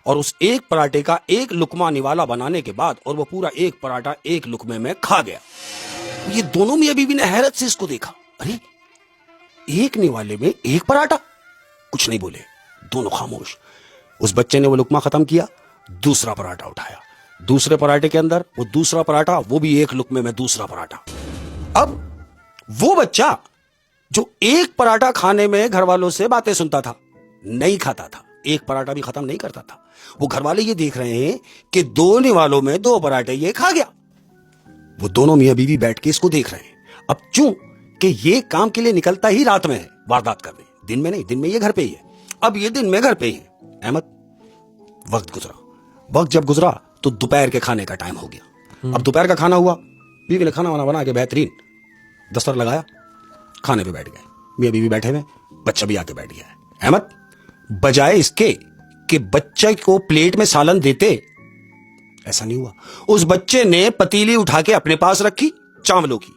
اور اس ایک پراٹھے کا ایک لقمہ نوالا بنانے کے بعد اور وہ پورا ایک پراٹھا ایک لقمے میں کھا گیا. یہ دونوں میاں بیوی نے حیرت سے اس کو دیکھا. ارے ایک نوالے میں ایک پراٹھا. کچھ نہیں بولے, دونوں خاموش. اس بچے نے وہ لقمہ ختم کیا, دوسرا پراٹھا اٹھایا, دوسرے پراٹھے کے اندر وہ دوسرا پراٹھا, وہ بھی ایک لقمے میں دوسرا پراٹھا. اب وہ بچہ جو ایک پراٹھا کھانے میں گھر والوں سے باتیں سنتا تھا, نہیں کھاتا تھا, ایک پراٹھا بھی ختم نہیں کرتا تھا, وہ گھر والے یہ دیکھ رہے ہیں کہ دو نوالوں میں دو پراٹھے یہ کھا گیا. وہ دونوں میاں بیوی بیٹھ کے اس کو دیکھ رہے ہیں. اب چوں کہ یہ کام کے لیے نکلتا ہی رات میں ہے واردات کرنے, دن میں نہیں, دن میں یہ گھر پہ ہی ہے. اب یہ دن میں گھر پہ ہی ہے. احمد, وقت گزرا, وقت جب گزرا تو دوپہر کے کھانے کا ٹائم ہو گیا. اب دوپہر کا کھانا ہوا, بیوی نے کھانا وانا بنا کے بہترین دستر لگایا, کھانے پہ بیٹھ گئے. میاں بیوی بیٹھے ہوئے, بچہ بھی آ کے بیٹھ گیا ہے. احمد, بجائے اس کے کہ بچے کو پلیٹ میں سالن دیتے, ایسا نہیں ہوا. اس بچے نے پتیلی اٹھا کے اپنے پاس رکھی چاولوں کی,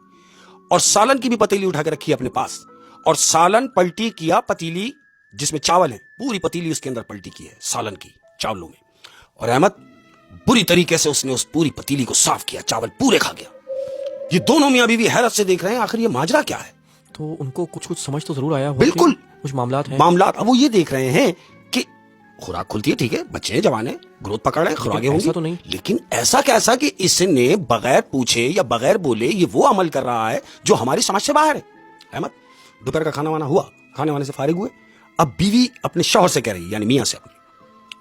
اور سالن کی بھی پتیلی اٹھا کے رکھی اپنے پاس, اور سالن پلٹی کیا پتیلی جس میں چاول ہے, پوری پتیلی اس کے اندر پلٹی کی ہے سالن کی چاولوں میں. اور احمد, بری طریقے سے اس نے اس پوری پتیلی کو صاف کیا, چاول پورے کھا گیا. یہ دونوں میاں بیوی حیرت سے دیکھ رہے ہیں آخر یہ ماجرا کیا ہے. تو ان کو کچھ سمجھ تو ضرور آیا, بالکل کچھ معاملات ہیں. اب وہ یہ دیکھ رہے ہیں کہ خوراک کھلتی ہے, ٹھیک ہے, بچے ہیں, جوان ہیں, گروتھ پکڑ رہے ہیں, خوراکیں ہوں گی, تو نہیں, لیکن ایسا کیسا کہ اس نے بغیر پوچھے یا بغیر بولے یہ وہ عمل کر رہا ہے جو ہماری سمجھ سے باہر ہے. احمد, دوپہر کا کھانا وانا ہوا, کھانے وانے سے فارغ ہوئے. اب بیوی اپنے شوہر سے کہہ رہی ہے, یعنی میاں سے اپنی,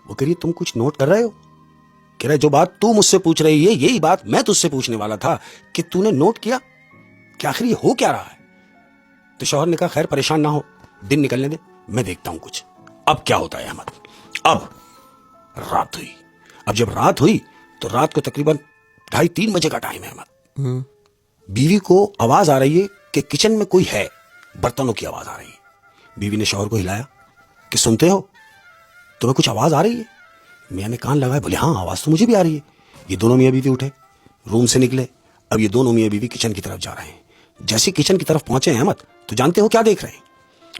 وہ کہہ رہی ہے تم کچھ نوٹ کر رہے ہو؟ کہہ رہے جو بات تو مجھ سے پوچھ رہی ہے یہی بات میں تجھ سے پوچھنے والا تھا کہ تو نے نوٹ کیا کہ آخر یہ ہو کیا رہا ہے. تو شوہر نے کہا خیر پریشان نہ ہو, دن نکلنے دے, میں دیکھتا ہوں کچھ. اب کیا ہوتا ہے احمد, اب رات ہوئی. اب جب رات ہوئی تو رات کو تقریباً 2:30-3 بجے کا ٹائم ہے احمد. بیوی کو آواز آ رہی ہے کہ کچن میں کوئی ہے, برتنوں کی آواز آ رہی ہے. بیوی نے شوہر کو ہلایا کہ سنتے ہو, تمہیں کچھ آواز آ رہی ہے؟ میاں نے کان لگایا, بولے ہاں آواز تو مجھے بھی آ رہی ہے. یہ دونوں میاں بیوی اٹھے, روم سے نکلے. اب یہ دونوں میاں بیوی کچن کی طرف جا رہے ہیں. جیسے کچن کی طرف پہنچے ہیں احمد, تو جانتے ہو کیا دیکھ رہے ہیں؟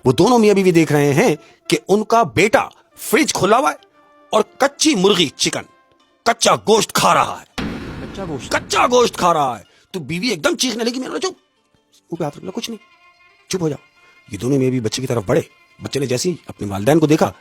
وہ دونوں میاں بیوی دیکھ رہے ہیں کہ ان کا بیٹا فریج کھلا ہوا ہے اور کچی مرغی چکن, کچا گوشت کھا رہا ہے. کچا گوشت کھا رہا ہے. تو بیوی ایک دم چیخنے لگی, میں نے چپ, منہ پہ ہاتھ رکھ لو, کچھ نہیں, چپ ہو جاؤ. یہ دونوں میاں بیوی بچے کی طرف بڑھے. بچے نے جیسے ہی اپنے والدین کو دیکھا